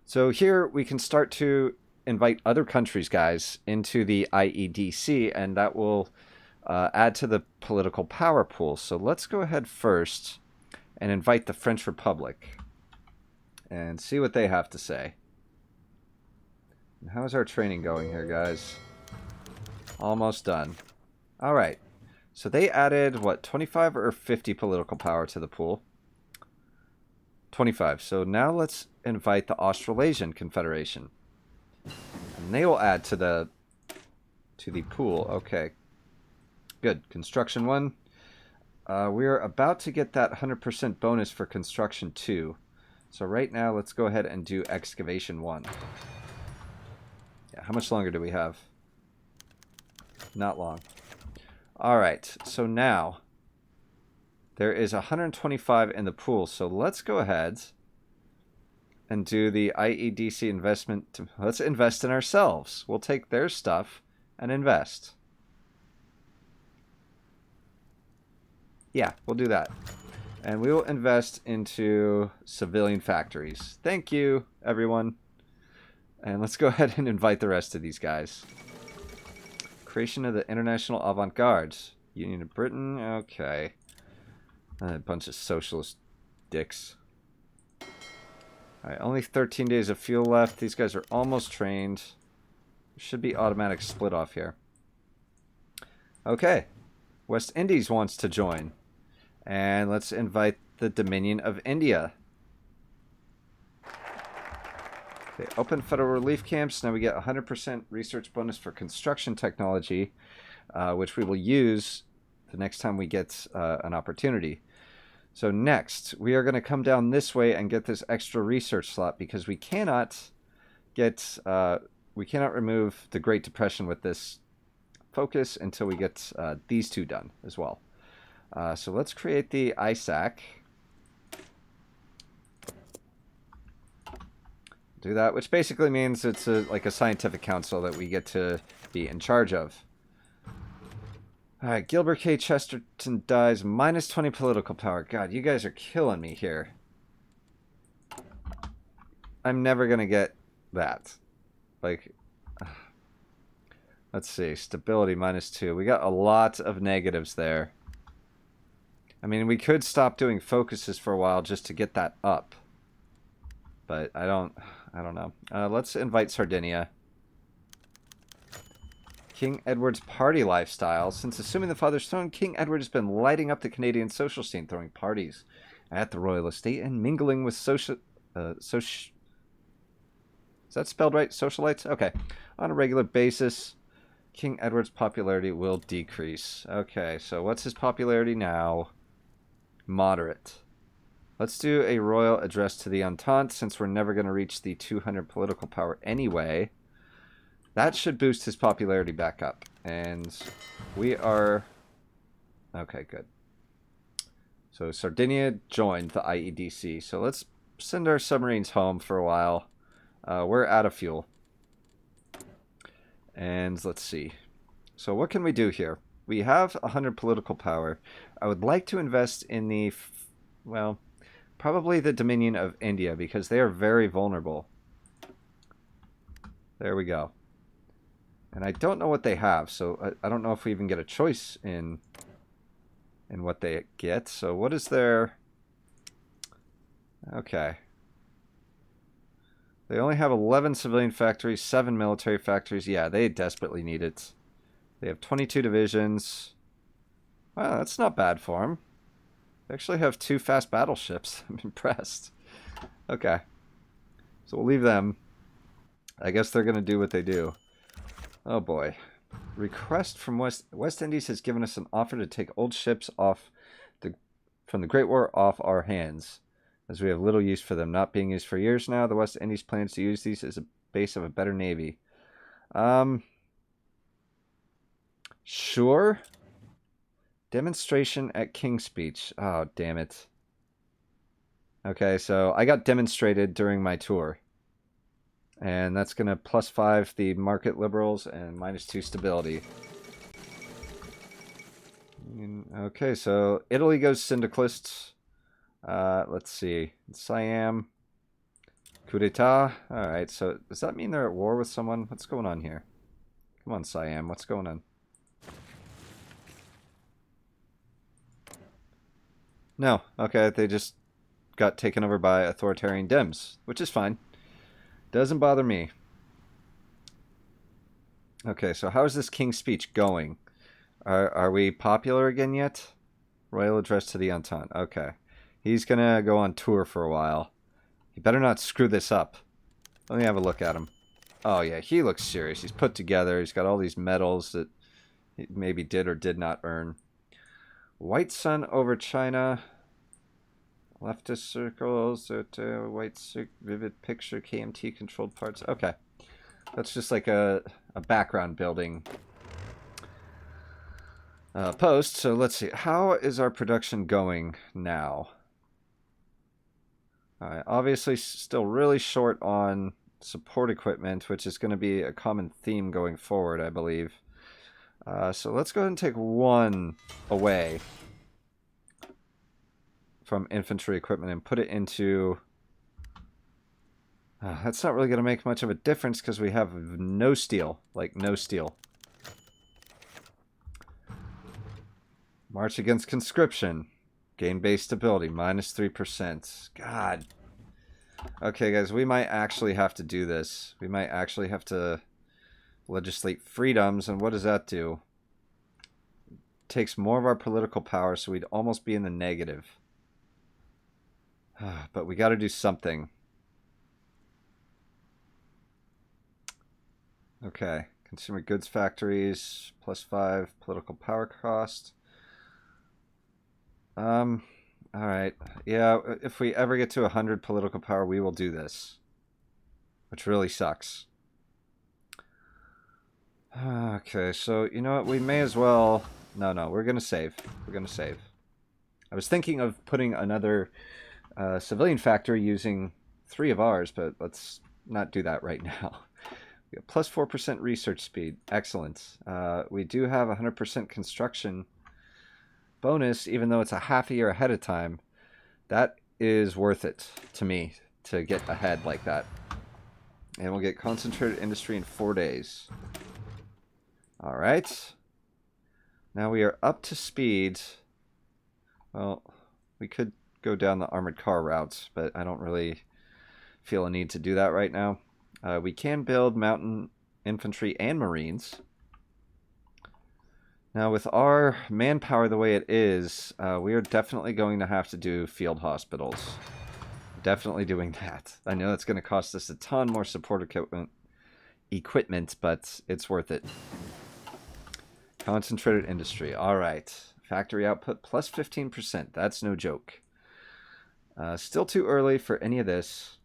So here we can start to invite other countries, guys, into the IEDC, and that will... add to the political power pool. So let's go ahead first and invite the French Republic and see what they have to say. How's our training going here, guys? Almost done. All right. So they added, what, 25 or 50 political power to the pool? 25. So now let's invite the Australasian Confederation. And they will add to the pool. Okay. Good. Construction 1. We're about to get that 100% bonus for construction 2. So right now, let's go ahead and do excavation 1. Yeah, how much longer do we have? Not long. All right, so now there is 125 in the pool. So let's go ahead and do the IEDC investment. Let's invest in ourselves. We'll take their stuff and invest. Yeah, we'll do that. And we will invest into civilian factories. Thank you, everyone. And let's go ahead and invite the rest of these guys. Creation of the International Avant-Garde. Union of Britain. Okay. A bunch of socialist dicks. Alright, only 13 days of fuel left. These guys are almost trained. There should be automatic split off here. Okay. West Indies wants to join. And let's invite the Dominion of India. They open federal relief camps. Now we get 100% research bonus for construction technology, which we will use the next time we get an opportunity. So next, we are going to come down this way and get this extra research slot because we cannot remove the Great Depression with this focus until we get these two done as well. So let's create the ISAC. Do that, which basically means it's like a scientific council that we get to be in charge of. Alright, Gilbert K. Chesterton dies, minus 20 political power. God, you guys are killing me here. I'm never going to get that. Like, let's see, stability minus 2. We got a lot of negatives there. I mean, we could stop doing focuses for a while just to get that up. But I don't know. Let's invite Sardinia. King Edward's party lifestyle. Since assuming the father's throne, King Edward has been lighting up the Canadian social scene, throwing parties at the royal estate and mingling with is that spelled right? Socialites? Okay. On a regular basis, King Edward's popularity will decrease. Okay, so what's his popularity now? Moderate. Let's do a royal address to the Entente, since we're never going to reach the 200 political power anyway. That should boost his popularity back up. And we are... Okay, good. So Sardinia joined the IEDC. So let's send our submarines home for a while. We're out of fuel. And let's see. So what can we do here? We have 100 political power. I would like to invest in the... well... probably the Dominion of India, because they are very vulnerable. There we go. And I don't know what they have, so I don't know if we even get a choice in what they get. So what is their... Okay. They only have 11 civilian factories, 7 military factories. Yeah, they desperately need it. They have 22 divisions. Wow, that's not bad for them. They actually have 2 fast battleships. I'm impressed. Okay. So we'll leave them. I guess they're going to do what they do. Oh boy. Request from West Indies has given us an offer to take old ships from the Great War off our hands, as we have little use for them. Not being used for years now, the West Indies plans to use these as a base of a better navy. Sure. Demonstration at King's Speech. Oh, damn it. Okay, so I got demonstrated during my tour. And that's going to +5 the market liberals and -2 stability. Okay, so Italy goes syndicalist. Let's see. Siam. Coup d'etat. Alright, so does that mean they're at war with someone? What's going on here? Come on, Siam. What's going on? No. Okay, they just got taken over by authoritarian Dems, which is fine. Doesn't bother me. Okay, so how is this King's speech going? Are we popular again yet? Royal address to the Entente. Okay. He's gonna go on tour for a while. He better not screw this up. Let me have a look at him. Oh yeah, he looks serious. He's put together. He's got all these medals that he maybe did or did not earn. White Sun over China. Leftist circles. Vivid picture. KMT controlled parts. Okay. That's just like a background building post. So let's see. How is our production going now? Alright, obviously still really short on support equipment, which is going to be a common theme going forward, I believe. So let's go ahead and take one away from infantry equipment and put it into... that's not really going to make much of a difference because we have no steel. Like, no steel. March against conscription. Gain base stability, minus 3%. God. Okay, guys, we might actually have to do this. We might actually have to legislate freedoms, and what does that do? It takes more of our political power, so we'd almost be in the negative. But we got to do something. Okay, consumer goods factories, +5, political power cost. Alright. Yeah, if we ever get to 100 political power, we will do this. Which really sucks. Okay, so, you know what? We may as well... No, we're going to save. We're going to save. I was thinking of putting another civilian factory using 3 of ours, but let's not do that right now. We have +4% research speed. Excellent. We do have 100% construction bonus, even though it's a half a year ahead of time. That is worth it to me to get ahead like that. And we'll get concentrated industry in 4 days. Alright. Now we are up to speed. Well, we could go down the armored car routes, but I don't really feel a need to do that right now. We can build mountain infantry and marines. Now, with our manpower the way it is, we are definitely going to have to do field hospitals. Definitely doing that. I know it's going to cost us a ton more support equipment, but it's worth it. Concentrated industry. All right. Factory output +15%. That's no joke. Still too early for any of this.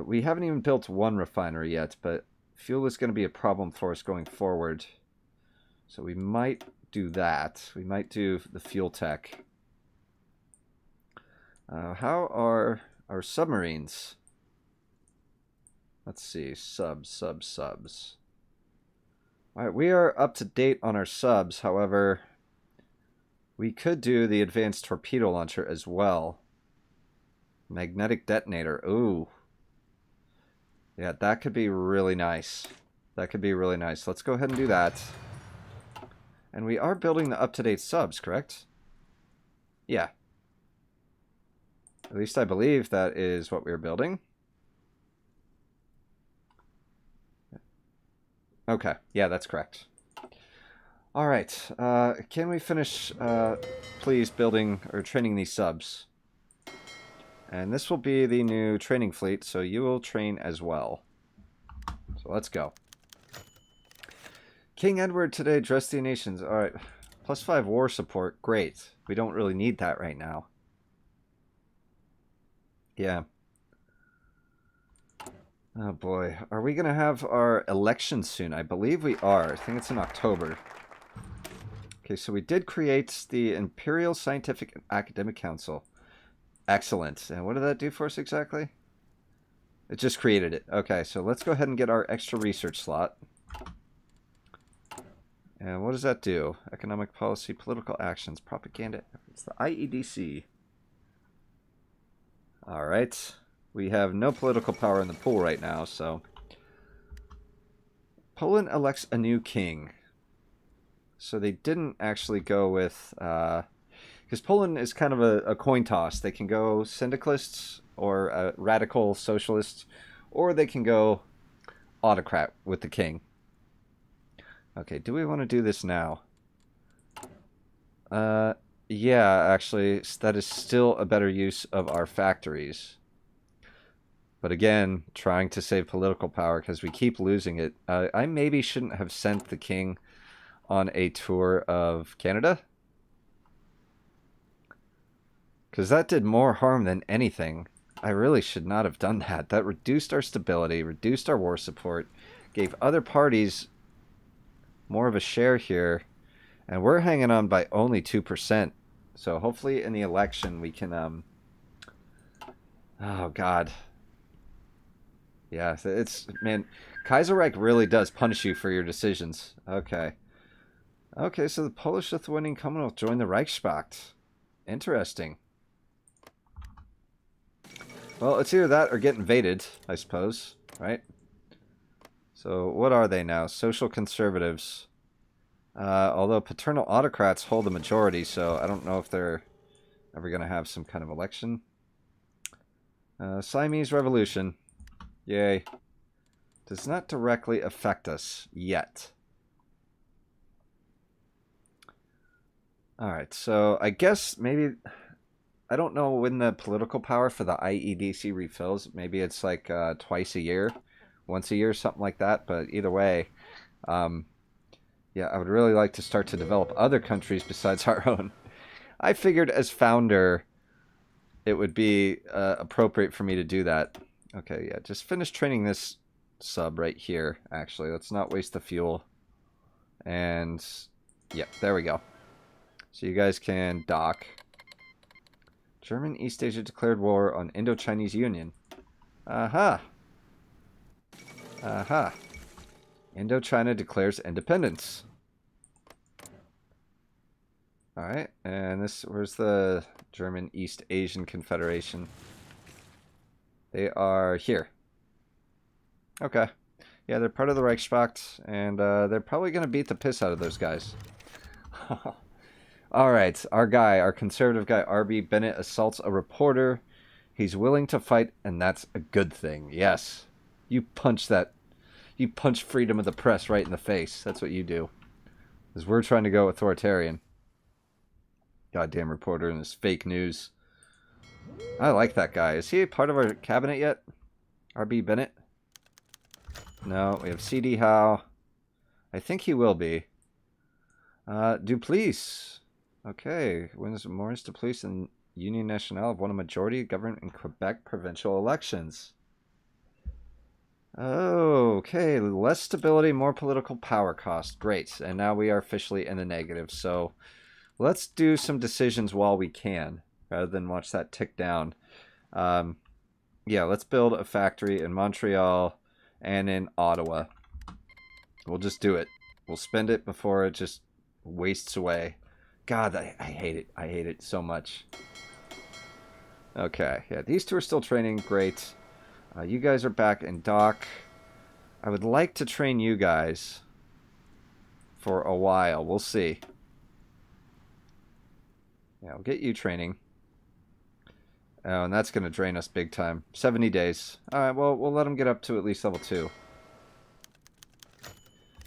We haven't even built one refinery yet, but fuel is going to be a problem for us going forward. So we might do that. We might do the fuel tech. How are our submarines? Let's see. Subs. Alright, we are up to date on our subs. However, we could do the advanced torpedo launcher as well. Magnetic detonator. Ooh. Yeah, that could be really nice. That could be really nice. Let's go ahead and do that. And we are building the up-to-date subs, correct? Yeah. At least I believe that is what we are building. Okay. Yeah, that's correct. Alright. Can we finish, please, building or training these subs? And this will be the new training fleet, so you will train as well. So let's go. King Edward today addressed the nations. Alright. +5 war support. Great. We don't really need that right now. Yeah. Oh boy. Are we going to have our election soon? I believe we are. I think it's in October. Okay, so we did create the Imperial Scientific and Academic Council. Excellent. And what did that do for us exactly? It just created it. Okay, so let's go ahead and get our extra research slot. And what does that do? Economic policy, political actions, propaganda. It's the IEDC. Alright. We have no political power in the pool right now, so... Poland elects a new king. So they didn't actually go with... Because Because Poland is kind of a coin toss. They can go syndicalists or radical socialists, or they can go autocrat with the king. Okay, do we want to do this now? Yeah, actually, that is still a better use of our factories. But again, trying to save political power because we keep losing it. I maybe shouldn't have sent the king on a tour of Canada. Because that did more harm than anything. I really should not have done that. That reduced our stability, reduced our war support, gave other parties more of a share here. And we're hanging on by only 2%. So hopefully in the election we can... Oh, God. Yeah, it's... Man, Kaiserreich really does punish you for your decisions. Okay. Okay, so the Polish-Lithuanian Commonwealth joined the Reichspakt. Interesting. Well, it's either that or get invaded, I suppose, right? So what are they now? Social conservatives. Although paternal autocrats hold the majority, so I don't know if they're ever going to have some kind of election. Siamese Revolution. Yay. Does not directly affect us yet. Alright, so I guess maybe... I don't know when the political power for the IEDC refills. Maybe it's like twice a year, once a year, something like that. But either way, yeah, I would really like to start to develop other countries besides our own. I figured as founder, it would be appropriate for me to do that. Okay, yeah, just finish training this sub right here, actually. Let's not waste the fuel. And, yeah, there we go. So you guys can dock. German East Asia declared war on Indo-Chinese Union. Aha. Aha. Indochina declares independence. Alright, and this, where's the German East Asian Confederation? They are here. Okay. Yeah, they're part of the Reichspakt, and they're probably going to beat the piss out of those guys. Alright, our conservative guy, R.B. Bennett, assaults a reporter. He's willing to fight, and that's a good thing. Yes. You punch freedom of the press right in the face. That's what you do. Because we're trying to go authoritarian. Goddamn reporter and his fake news. I like that guy. Is he part of our cabinet yet? R.B. Bennett? No, we have C.D. Howe. I think he will be. Duplice. Okay, wins Maurice Duplice and Union Nationale have won a majority of government in Quebec provincial elections. Okay, less stability, more political power cost. Great, and now we are officially in the negative, so let's do some decisions while we can, rather than watch that tick down. Yeah, let's build a factory in Montreal and in Ottawa. We'll just do it. We'll spend it before it just wastes away. God, I hate it. I hate it so much. Okay, yeah, these two are still training. Great. You guys are back in dock. I would like to train you guys for a while. We'll see. Yeah, I'll get you training. Oh, and that's going to drain us big time. 70 days. Alright, well, we'll let them get up to at least level 2.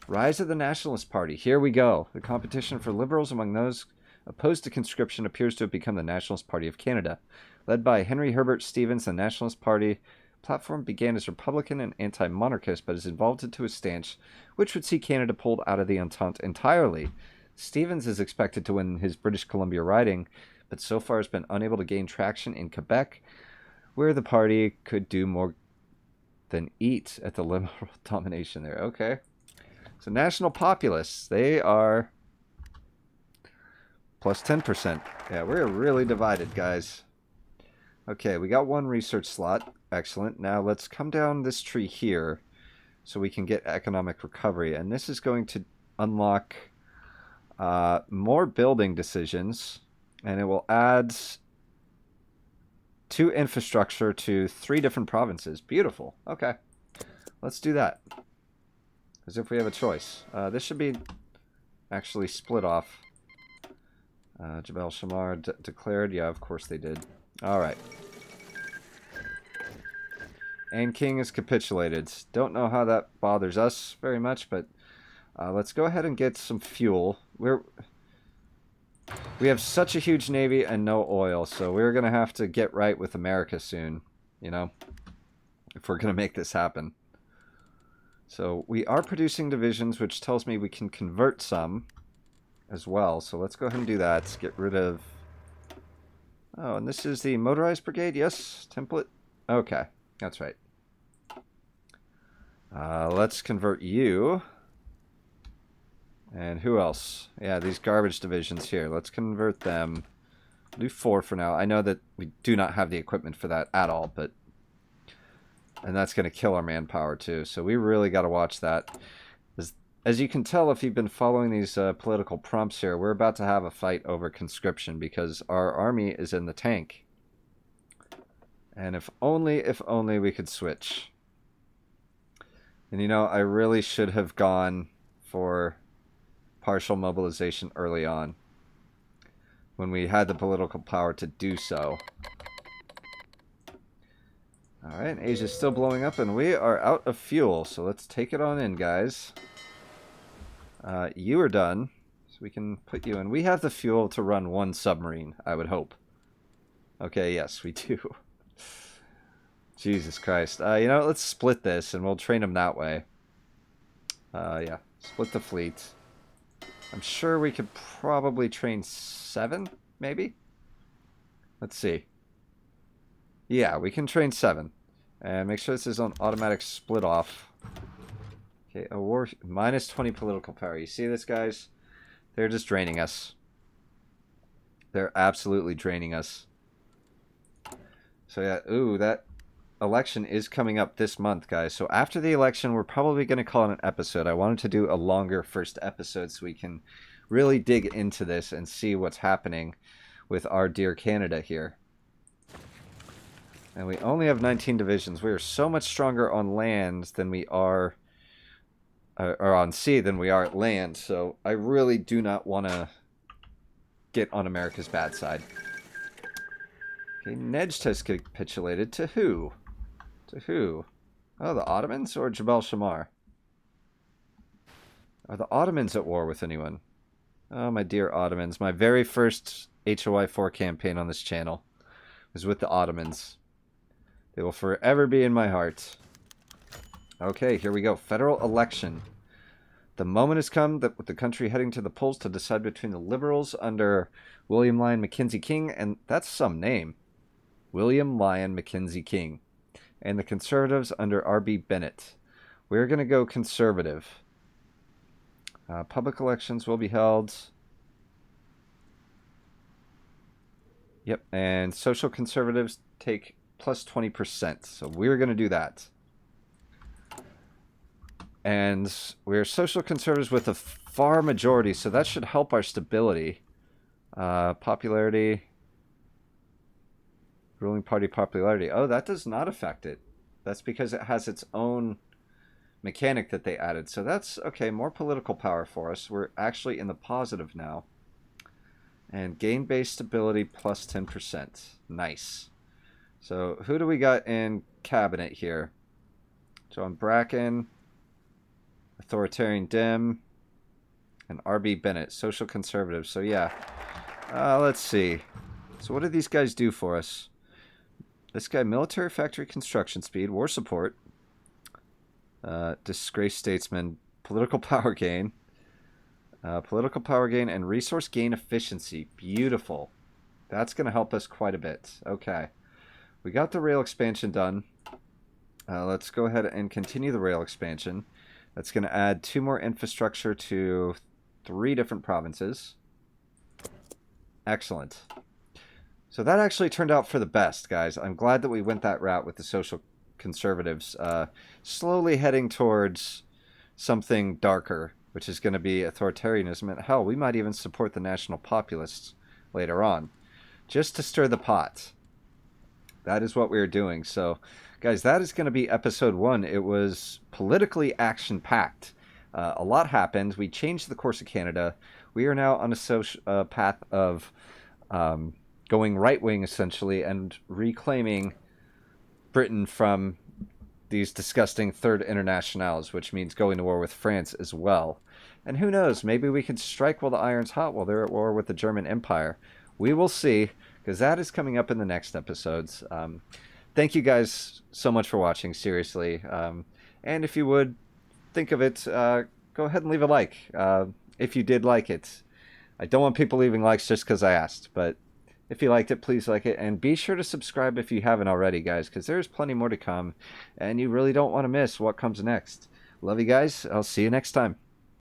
Rise of the Nationalist Party. Here we go. The competition for liberals among those opposed to conscription appears to have become the Nationalist Party of Canada. Led by Henry Herbert Stevens, the Nationalist Party platform began as Republican and anti-monarchist, but has evolved into a stance which would see Canada pulled out of the Entente entirely. Stevens is expected to win his British Columbia riding, but so far has been unable to gain traction in Quebec, where the party could do more than eat at the Liberal domination there. Okay. So National Populists, they are plus 10%. Yeah, we're really divided, guys. Okay, we got one research slot. Excellent. Now let's come down this tree here so we can get economic recovery. And this is going to unlock more building decisions. And it will add 2 infrastructure to 3 different provinces. Beautiful. Okay. Let's do that. As if we have a choice. This should be actually split off. Jabal Shamar declared. Yeah, of course they did. All right. And King has capitulated. Don't know how that bothers us very much, but let's go ahead and get some fuel. We have such a huge navy and no oil, so we're going to have to get right with America soon, you know, if we're going to make this happen. So we are producing divisions, which tells me we can convert some as well. So let's go ahead and do that. Let's get rid of... Oh, and this is the motorized brigade? Yes, template? Okay, that's right. Let's convert you. And who else? Yeah, these garbage divisions here. Let's convert them. Do 4 for now. I know that we do not have the equipment for that at all, but... And that's going to kill our manpower too. So we really got to watch that. As you can tell if you've been following these political prompts here, we're about to have a fight over conscription because our army is in the tank. And if only we could switch. And you know, I really should have gone for partial mobilization early on when we had the political power to do so. Alright, Asia's still blowing up and we are out of fuel, so let's take it on in, guys. You are done, so we can put you in. We have the fuel to run 1 submarine, I would hope. Okay, yes, we do. Jesus Christ. You know, let's split this and we'll train them that way. Yeah, split the fleet. I'm sure we could probably train 7, maybe? Let's see. Yeah, we can train 7. And make sure this is on automatic split off. Okay, a war... minus 20 political power. You see this, guys? They're just draining us. They're absolutely draining us. So yeah, ooh, that election is coming up this month, guys. So after the election, we're probably going to call it an episode. I wanted to do a longer first episode so we can really dig into this and see what's happening with our dear Canada here. And we only have 19 divisions. We are so much stronger on land than we are, or on sea than we are at land. So I really do not want to get on America's bad side. Okay, Nejd has capitulated. To who? To who? Oh, the Ottomans or Jabal Shamar? Are the Ottomans at war with anyone? Oh, my dear Ottomans. My very first HOI 4 campaign on this channel was with the Ottomans. They will forever be in my heart. Okay, here we go. Federal election. The moment has come that with the country heading to the polls to decide between the Liberals under William Lyon Mackenzie King, and that's some name. William Lyon Mackenzie King. And the Conservatives under R.B. Bennett. We're going to go Conservative. Public elections will be held. Yep, and Social Conservatives take plus 20%. So we're going to do that. And we're Social Conservatives with a far majority, so that should help our stability. Popularity. Ruling party popularity. Oh, that does not affect it. That's because it has its own mechanic that they added. So that's, okay, more political power for us. We're actually in the positive now. And gain-based stability plus 10%. Nice. So who do we got in cabinet here? John Bracken, Authoritarian Dem, and R.B. Bennett, Social Conservative. So yeah, let's see. So what do these guys do for us? This guy, military factory construction speed, war support, disgraced statesman, political power gain, and resource gain efficiency. Beautiful. That's going to help us quite a bit. Okay. We got the rail expansion done. Let's go ahead and continue the rail expansion. That's going to add 2 more infrastructure to 3 different provinces. Excellent. So that actually turned out for the best, guys. I'm glad that we went that route with the Social Conservatives. Slowly heading towards something darker, which is going to be authoritarianism. And hell, we might even support the National Populists later on, just to stir the pot. That is what we're doing. So, guys, that is going to be episode 1. It was politically action-packed. A lot happened. We changed the course of Canada. We are now on a path of going right wing, essentially, and reclaiming Britain from these disgusting Third Internationals, which means going to war with France as well. And who knows, maybe we can strike while the iron's hot while they're at war with the German Empire. We will see, because that is coming up in the next episodes. Thank you guys so much for watching, seriously. And if you would, think of it, go ahead and leave a like if you did like it. I don't want people leaving likes just because I asked, but if you liked it, please like it. And be sure to subscribe if you haven't already, guys, because there's plenty more to come, and you really don't want to miss what comes next. Love you guys. I'll see you next time.